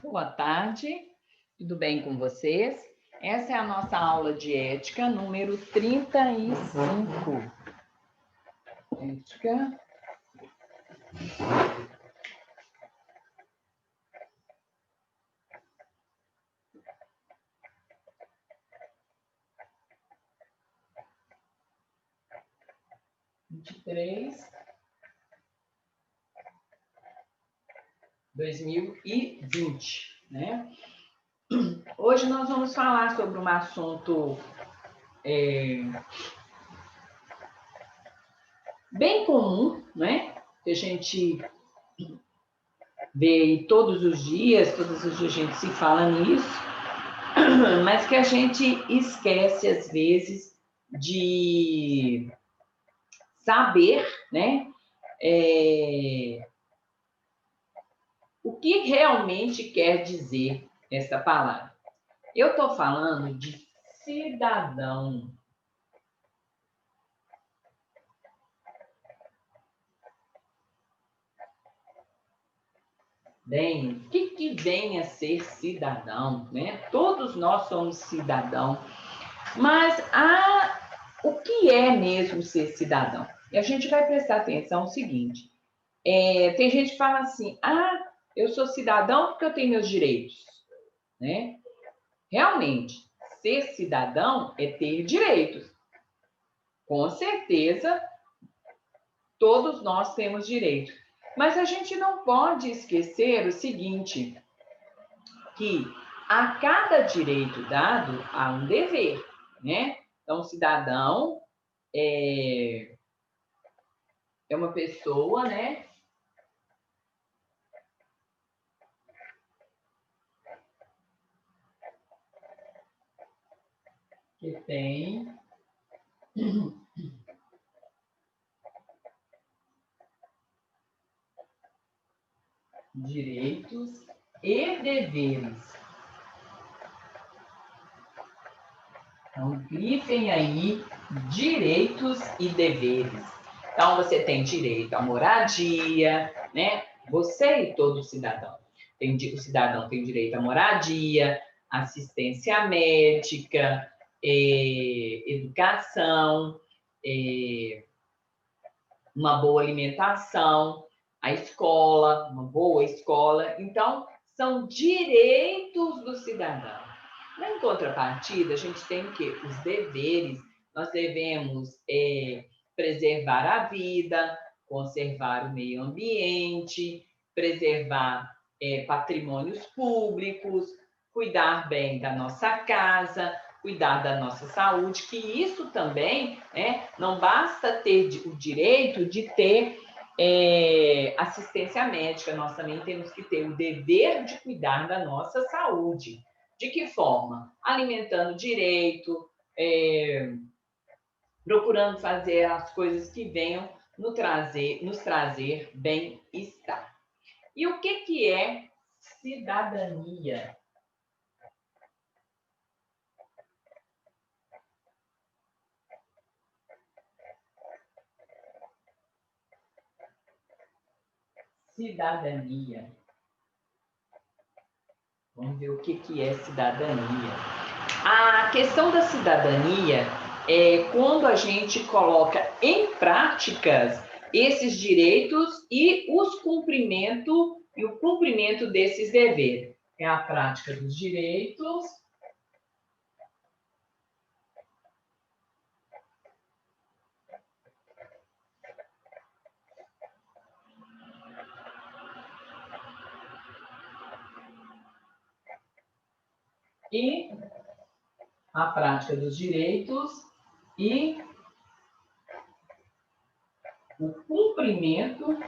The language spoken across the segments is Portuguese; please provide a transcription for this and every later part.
Boa tarde, tudo bem com vocês? Essa é a nossa aula de ética número 35. Ética. (23) 2020, né? Hoje nós vamos falar sobre um assunto bem comum, né? Que a gente vê todos os dias a gente se fala nisso, mas que a gente esquece às vezes de saber, né? O que realmente quer dizer essa palavra? Eu estou falando de cidadão. Bem, o que vem a ser cidadão, né? Todos nós somos cidadão, mas o que é mesmo ser cidadão? E a gente vai prestar atenção no seguinte, tem gente que fala assim, eu sou cidadão porque eu tenho meus direitos, né? Realmente, ser cidadão é ter direitos. Com certeza, todos nós temos direitos. Mas a gente não pode esquecer o seguinte, que a cada direito dado há um dever, né? Então, o cidadão é uma pessoa, né? Que tem direitos e deveres. Então, grifem aí direitos e deveres. Então, você tem direito à moradia, né? Você e todo cidadão. O cidadão tem direito à moradia, assistência médica, educação, uma boa alimentação, a escola, uma boa escola. Então, são direitos do cidadão. Em contrapartida, a gente tem o quê? Os deveres. Nós devemos preservar a vida, conservar o meio ambiente, preservar patrimônios públicos, cuidar bem da nossa casa, cuidar da nossa saúde, que isso também, não basta ter o direito de ter assistência médica, nós também temos que ter o dever de cuidar da nossa saúde. De que forma? Alimentando direito, procurando fazer as coisas que venham nos trazer bem-estar. E o que é cidadania? Cidadania. Vamos ver o que é cidadania. A questão da cidadania é quando a gente coloca em práticas esses direitos e o cumprimento desses deveres. É a prática dos direitos e a prática dos direitos e o cumprimento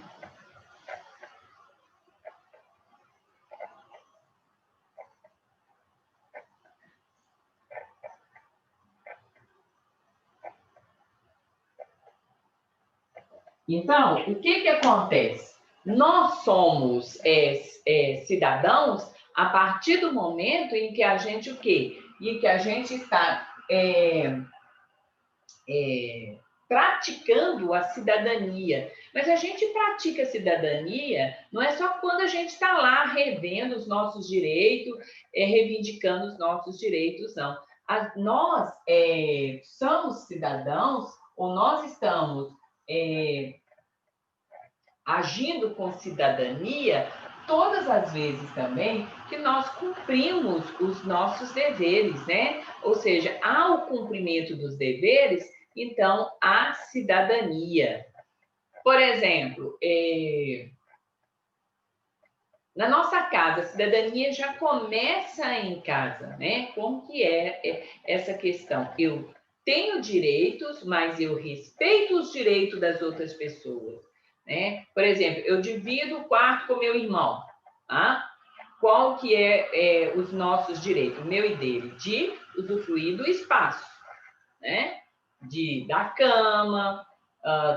Então, o que acontece? Nós somos cidadãos a partir do momento em que a gente o quê? Em que a gente está praticando a cidadania. Mas a gente pratica a cidadania não é só quando a gente está lá revendo os nossos direitos, reivindicando os nossos direitos, não. Nós somos cidadãos, ou nós estamos agindo com cidadania todas as vezes também que nós cumprimos os nossos deveres, né? Ou seja, há o cumprimento dos deveres, então há cidadania. Por exemplo, na nossa casa, a cidadania já começa em casa, né? Como que é essa questão? Eu tenho direitos, mas eu respeito os direitos das outras pessoas, né? Por exemplo, eu divido o quarto com meu irmão, tá? Qual que é os nossos direitos, o meu e dele? De usufruir do espaço, né? Da cama,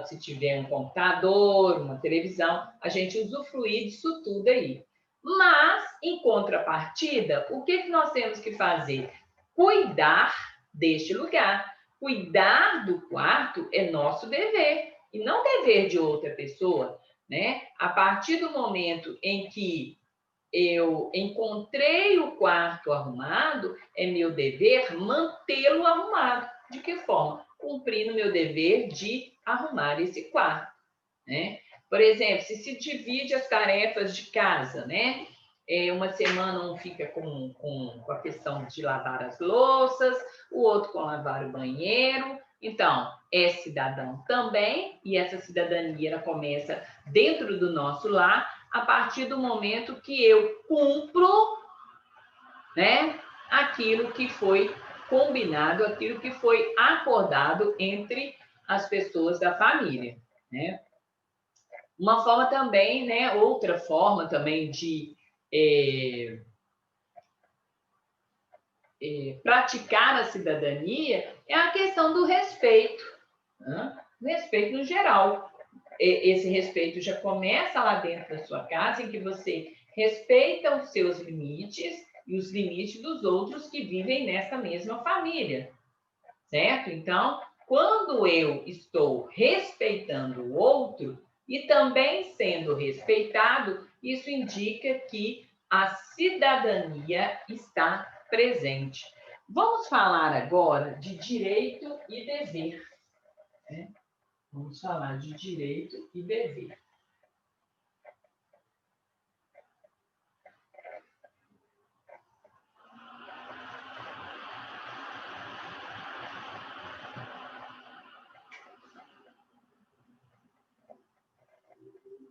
se tiver um computador, uma televisão, a gente usufruir disso tudo aí. Mas, em contrapartida, o que nós temos que fazer? Cuidar deste lugar. Cuidar do quarto é nosso dever, e não dever de outra pessoa, né? A partir do momento em que eu encontrei o quarto arrumado, é meu dever mantê-lo arrumado. De que forma? Cumprindo meu dever de arrumar esse quarto, né? Por exemplo, se divide as tarefas de casa, né? Uma semana um fica com a questão de lavar as louças, o outro com lavar o banheiro. Então, é cidadão também, e essa cidadania ela começa dentro do nosso lar, a partir do momento que eu cumpro, né, aquilo que foi combinado, aquilo que foi acordado entre as pessoas da família, né? Uma forma também, né, outra forma também de praticar a cidadania é a questão do respeito, né? Respeito no geral. Esse respeito já começa lá dentro da sua casa, em que você respeita os seus limites e os limites dos outros que vivem nessa mesma família, certo? Então, quando eu estou respeitando o outro e também sendo respeitado, isso indica que a cidadania está presente. Vamos falar agora de direito e dever, né? Vamos falar de direito e dever.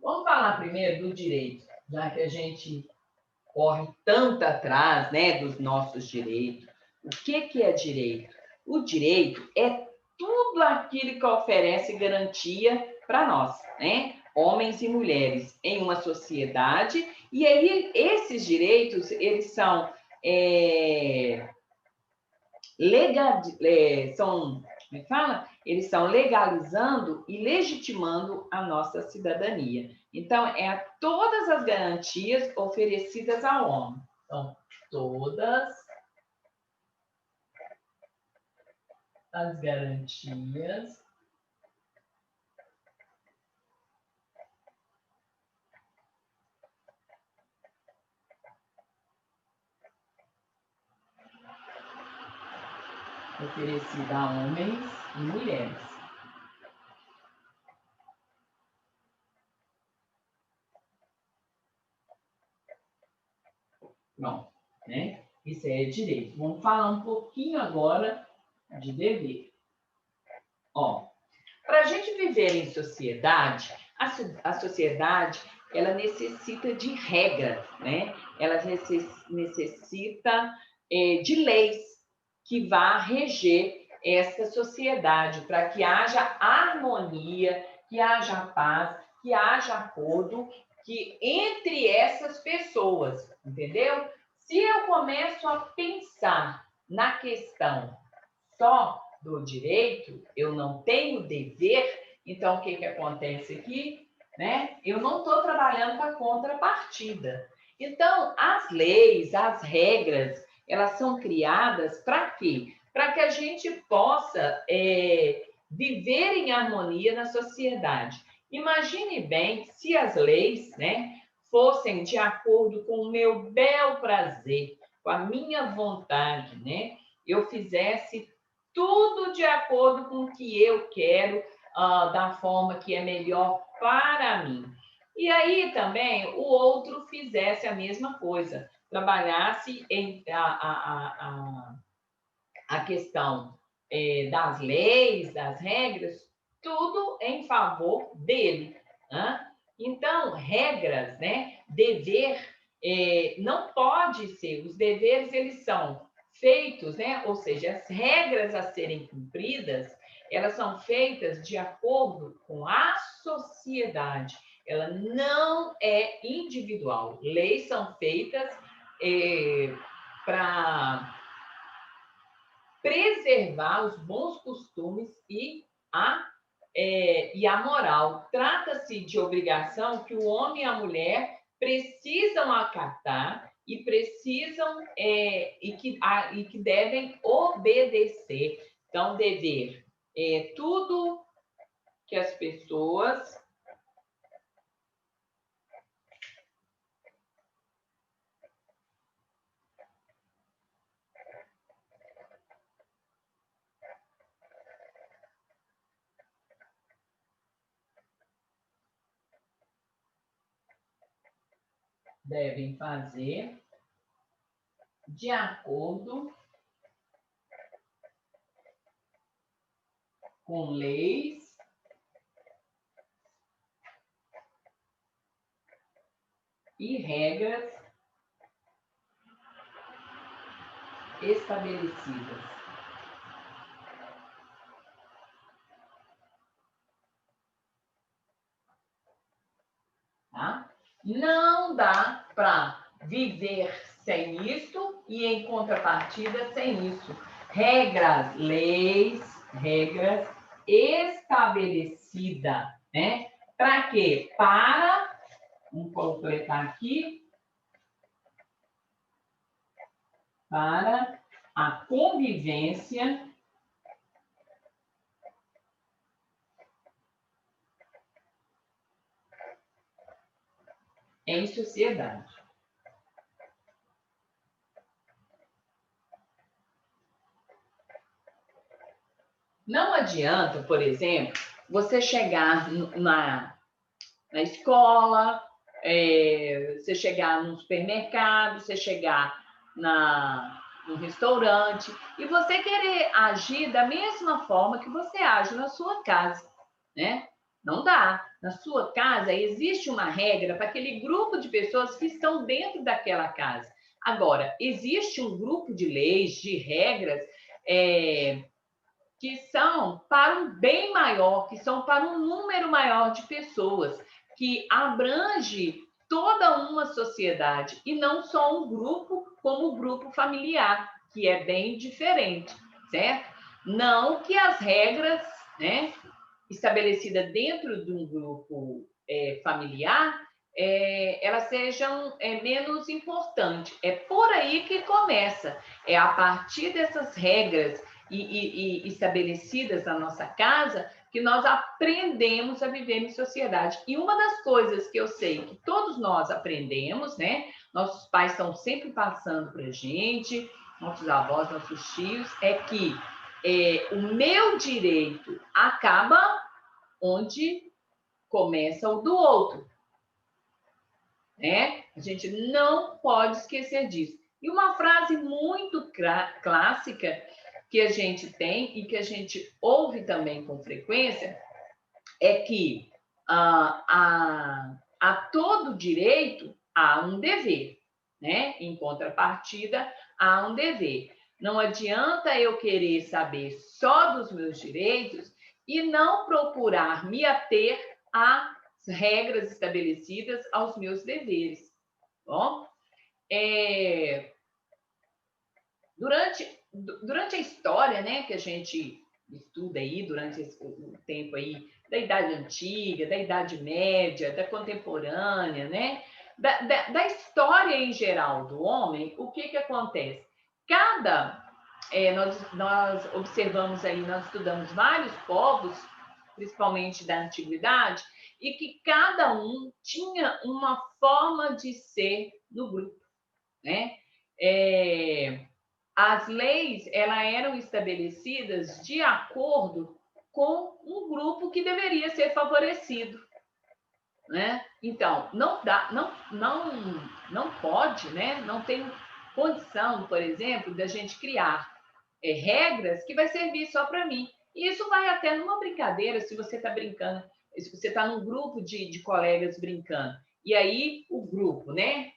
Vamos falar primeiro do direito, já que a gente corre tanto atrás, né, dos nossos direitos. O que é direito? O direito é tudo aquilo que oferece garantia para nós, né? Homens e mulheres em uma sociedade, e aí esses direitos, eles são como é que fala? Eles estão legalizando e legitimando a nossa cidadania. Então, todas as garantias oferecidas ao homem. Então, todas as garantias oferecidas a homens e mulheres. Pronto, né? Isso é direito. Vamos falar um pouquinho agora de dever. Para a gente viver em sociedade, a sociedade ela necessita de regras, né? Ela necessita de leis que vá reger essa sociedade para que haja harmonia, que haja paz, que haja acordo que entre essas pessoas, entendeu? Se eu começo a pensar na questão só do direito, eu não tenho dever, então o que acontece aqui? Né? Eu não estou trabalhando com a contrapartida. Então, as leis, as regras, elas são criadas para quê? Para que a gente possa viver em harmonia na sociedade. Imagine bem se as leis, né, fossem de acordo com o meu bel prazer, com a minha vontade, né? Eu fizesse tudo de acordo com o que eu quero, da forma que é melhor para mim. E aí também o outro fizesse a mesma coisa, trabalhasse em a questão das leis, das regras, tudo em favor dele. Né? Então, regras, né? Dever não pode ser. Os deveres eles são feitos, né? Ou seja, as regras a serem cumpridas, elas são feitas de acordo com a sociedade. Ela não é individual. Leis são feitas para preservar os bons costumes e a moral. Trata-se de obrigação que o homem e a mulher precisam acatar e precisam e que devem obedecer. Então, dever é tudo que as pessoas devem fazer de acordo com leis e regras estabelecidas. Tá? Não dá para viver sem isso e, em contrapartida, sem isso. Regras, leis, regras estabelecidas, né? Para quê? Vamos completar aqui, para a convivência em sociedade. Não adianta, por exemplo, você chegar na escola, você chegar no supermercado, você chegar no restaurante e você querer agir da mesma forma que você age na sua casa, né? Não dá. Na sua casa existe uma regra para aquele grupo de pessoas que estão dentro daquela casa. Agora, existe um grupo de leis, de regras, que são para um bem maior, que são para um número maior de pessoas, que abrange toda uma sociedade e não só um grupo como o grupo familiar, que é bem diferente, certo? Não que as regras, né, estabelecidas dentro de um grupo familiar, elas sejam menos importantes. É por aí que começa. É a partir dessas regras e estabelecidas na nossa casa que nós aprendemos a viver em sociedade. E uma das coisas que eu sei que todos nós aprendemos, né? Nossos pais estão sempre passando para a gente, nossos avós, nossos tios, é que o meu direito acaba onde começa o do outro, né? A gente não pode esquecer disso. E uma frase muito clássica que a gente tem e que a gente ouve também com frequência é que a todo direito há um dever, né? Em contrapartida, há um dever. Não adianta eu querer saber só dos meus direitos e não procurar me ater às regras estabelecidas, aos meus deveres. Bom, durante a história, né, que a gente estuda aí, durante o tempo aí da Idade Antiga, da Idade Média, da Contemporânea, né, da história em geral do homem, o que acontece? Cada nós observamos aí, nós estudamos vários povos, principalmente da antiguidade, e que cada um tinha uma forma de ser no grupo, né? As leis, elas eram estabelecidas de acordo com um grupo que deveria ser favorecido, né? Então, não pode, né? Não tem condição, por exemplo, da gente criar regras que vai servir só para mim. E isso vai até numa brincadeira, se você está brincando, se você está num grupo de colegas brincando, e aí o grupo, né?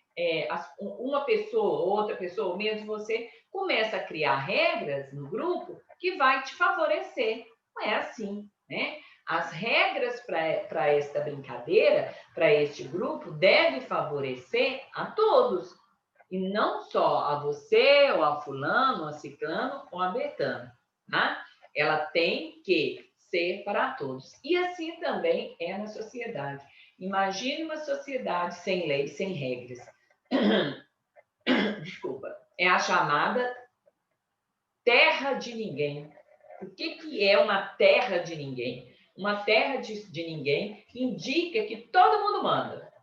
Uma pessoa, outra pessoa, mesmo você, começa a criar regras no grupo que vai te favorecer. Não é assim, né? As regras para esta brincadeira, para este grupo, devem favorecer a todos. E não só a você, ou a fulano, ou a ciclano, ou a betano. Tá? Ela tem que ser para todos. E assim também é na sociedade. Imagine uma sociedade sem leis, sem regras. Desculpa. É a chamada terra de ninguém. O que é uma terra de ninguém? Uma terra de ninguém indica que todo mundo manda.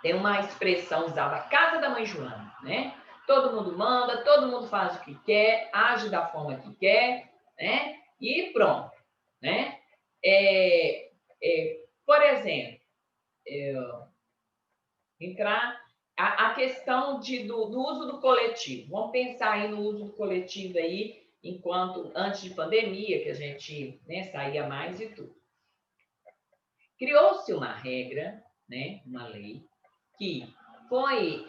Tem uma expressão usada, a casa da mãe Joana, né? Todo mundo manda, todo mundo faz o que quer, age da forma que quer, né? E pronto, né? Por exemplo, entrar a questão do uso do coletivo. Vamos pensar aí no uso do coletivo aí, antes de pandemia, que a gente, né, saía mais e tudo. Criou-se uma regra, né, uma lei, que foi,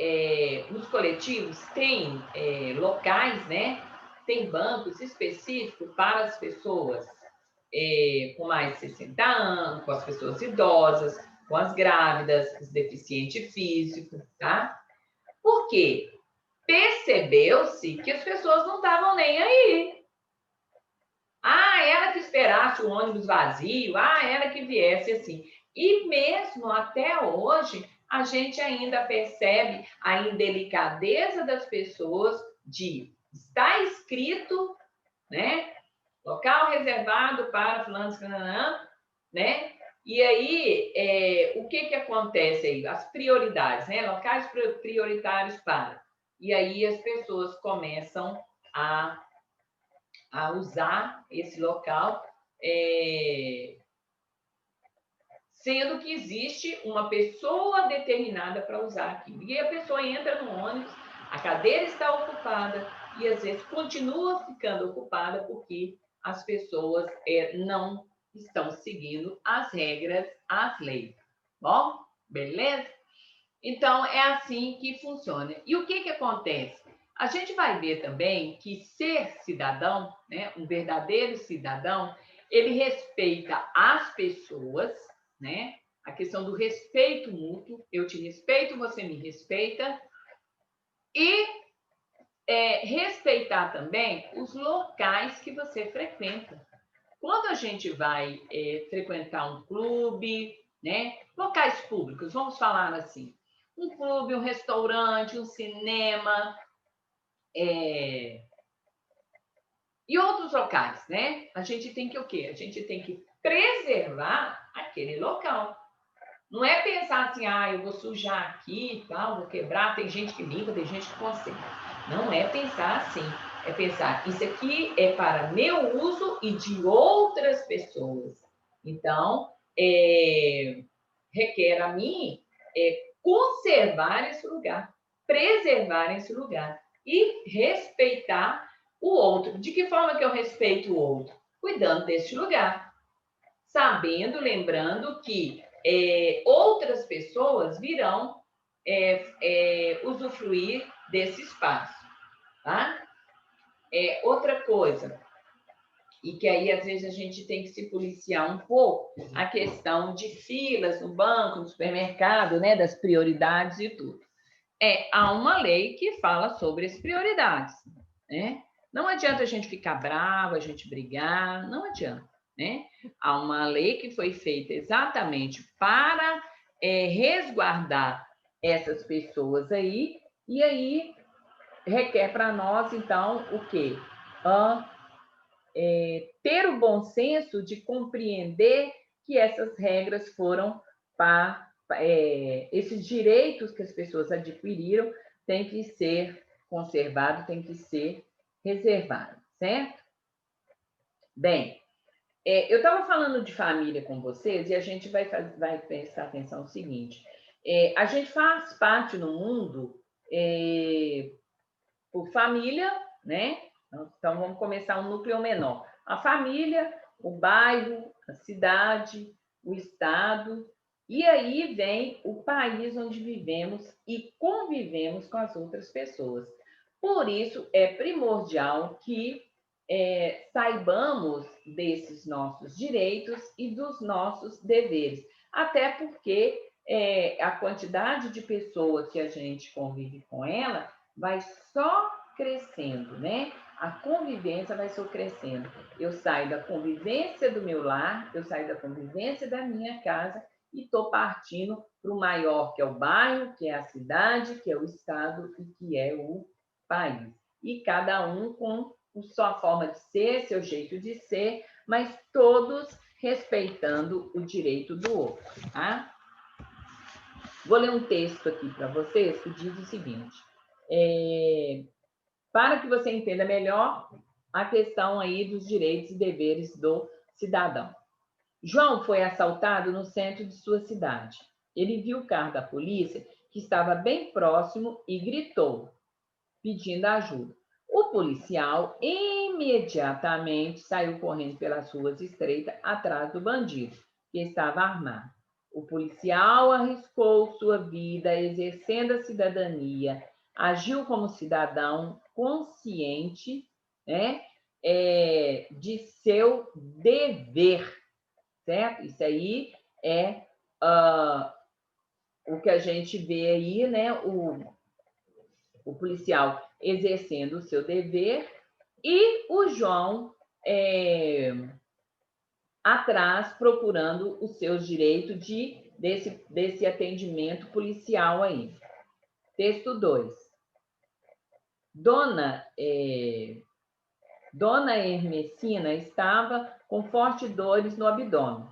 nos coletivos tem locais, né, tem bancos específicos para as pessoas com mais de 60 anos, com as pessoas idosas, com as grávidas, os deficientes físicos, tá? Por quê? Percebeu-se que as pessoas não estavam nem aí. Ela que esperasse o ônibus vazio, ela que viesse assim. E mesmo até hoje, a gente ainda percebe a indelicadeza das pessoas de estar escrito, né? Local reservado para fulano, né? E aí, o que acontece aí? As prioridades, né? Locais prioritários para. E aí as pessoas começam a usar esse local, sendo que existe uma pessoa determinada para usar aquilo. E a pessoa entra no ônibus, a cadeira está ocupada e às vezes continua ficando ocupada porque as pessoas não estão seguindo as regras, as leis. Bom, beleza? Então, é assim que funciona. E o que acontece? A gente vai ver também que ser cidadão, né, um verdadeiro cidadão, ele respeita as pessoas, né? A questão do respeito mútuo, eu te respeito, você me respeita, e respeitar também os locais que você frequenta. Quando a gente vai frequentar um clube, né, locais públicos, vamos falar assim, um clube, um restaurante, um cinema, e outros locais, né? A gente tem que o quê? A gente tem que preservar aquele local. Não é pensar assim, eu vou sujar aqui e tal, vou quebrar, tem gente que limpa, tem gente que conserva. Não é pensar assim. É pensar, isso aqui é para meu uso e de outras pessoas. Então, requer a mim conservar esse lugar, preservar esse lugar e respeitar o outro. De que forma que eu respeito o outro? Cuidando desse lugar. Sabendo, lembrando que outras pessoas virão usufruir desse espaço. Tá? Outra coisa, e que aí às vezes a gente tem que se policiar um pouco, a questão de filas no banco, no supermercado, né, das prioridades e tudo. Há uma lei que fala sobre as prioridades, né? Não adianta a gente ficar bravo, a gente brigar, não adianta, né? Há uma lei que foi feita exatamente para resguardar essas pessoas aí, e aí requer para nós, então, o quê? Ter o bom senso de compreender que essas regras foram para esses direitos que as pessoas adquiriram têm que ser conservados, têm que ser reservados, certo? Bem, eu estava falando de família com vocês e a gente vai prestar atenção no seguinte: a gente faz parte no mundo por família, né? Então vamos começar um núcleo menor. A família, o bairro, a cidade, o estado, e aí vem o país onde vivemos e convivemos com as outras pessoas. Por isso é primordial que saibamos desses nossos direitos e dos nossos deveres, até porque a quantidade de pessoas que a gente convive com ela vai só crescendo, né? A convivência vai só crescendo. Eu saio da convivência do meu lar, eu saio da convivência da minha casa e estou partindo para o maior, que é o bairro, que é a cidade, que é o estado e que é o país. E cada um com sua forma de ser, seu jeito de ser, mas todos respeitando o direito do outro, tá? Vou ler um texto aqui para vocês que diz o seguinte: para que você entenda melhor a questão aí dos direitos e deveres do cidadão. João foi assaltado no centro de sua cidade. Ele viu o carro da polícia, que estava bem próximo, e gritou, pedindo ajuda. O policial imediatamente saiu correndo pelas ruas estreitas atrás do bandido, que estava armado. O policial arriscou sua vida exercendo a cidadania, agiu como cidadão consciente, né, de seu dever, certo? Isso aí é o que a gente vê aí, né, o policial exercendo o seu dever e o João atrás procurando os seus direitos desse atendimento policial aí. Texto 2. Dona Hermesina estava com fortes dores no abdômen.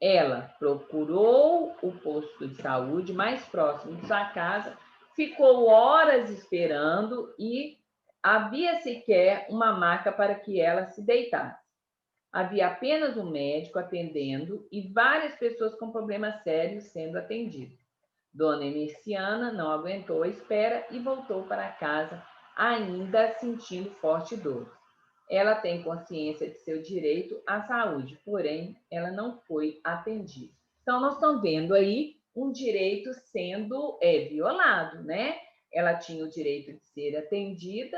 Ela procurou o posto de saúde mais próximo de sua casa, ficou horas esperando e havia sequer uma maca para que ela se deitasse. Havia apenas um médico atendendo e várias pessoas com problemas sérios sendo atendidas. Dona Emerciana não aguentou a espera e voltou para casa, ainda sentindo forte dor. Ela tem consciência de seu direito à saúde, porém, ela não foi atendida. Então, nós estamos vendo aí um direito sendo violado, né? Ela tinha o direito de ser atendida,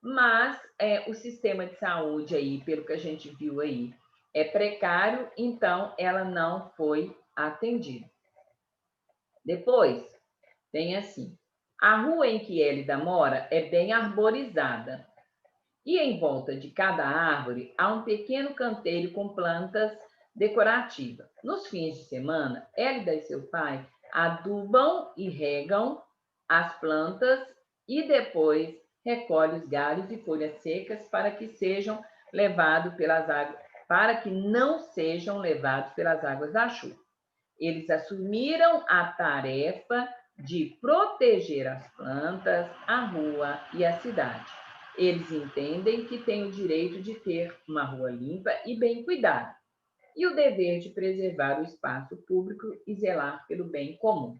mas o sistema de saúde aí, pelo que a gente viu aí, é precário, então ela não foi atendida. Depois, tem assim, a rua em que Hélida mora é bem arborizada, e em volta de cada árvore há um pequeno canteiro com plantas decorativas. Nos fins de semana, Hélida e seu pai adubam e regam as plantas e depois recolhe os galhos e folhas secas para que sejam levados pelas águas, para que não sejam levados pelas águas da chuva. Eles assumiram a tarefa de proteger as plantas, a rua e a cidade. Eles entendem que têm o direito de ter uma rua limpa e bem cuidada, e o dever de preservar o espaço público e zelar pelo bem comum.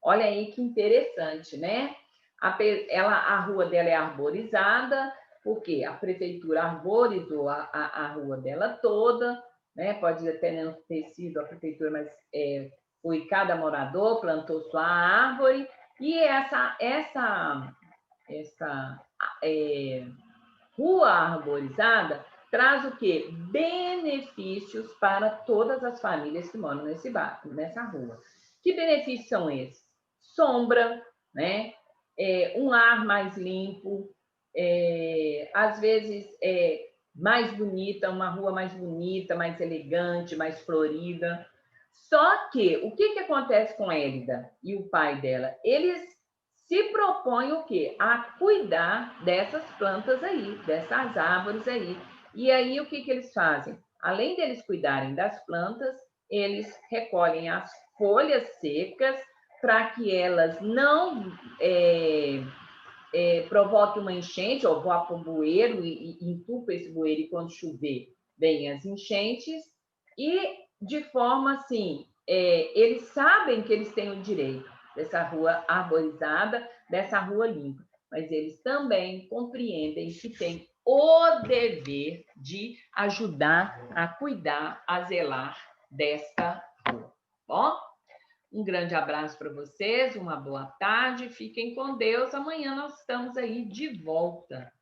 Olha aí que interessante, né? A rua dela é arborizada, porque a prefeitura arborizou a rua dela toda, né? Pode até não ter sido a prefeitura, mas foi cada morador, plantou sua árvore, e essa rua arborizada traz o quê? Benefícios para todas as famílias que moram nessa rua. Que benefícios são esses? Sombra, né? Um ar mais limpo, às vezes mais bonita, uma rua mais bonita, mais elegante, mais florida. Só que, o que acontece com Hélida e o pai dela? Eles se propõe o quê? A cuidar dessas plantas aí, dessas árvores aí. E aí, o que que eles fazem? Além deles cuidarem das plantas, eles recolhem as folhas secas para que elas não provoquem uma enchente, ou vá para o bueiro e entupa esse bueiro, e quando chover, vem as enchentes. E de forma assim, eles sabem que eles têm o direito dessa rua arborizada, dessa rua limpa, mas eles também compreendem que têm o dever de ajudar a cuidar, a zelar desta rua. Bom, um grande abraço para vocês, uma boa tarde, fiquem com Deus. Amanhã nós estamos aí de volta.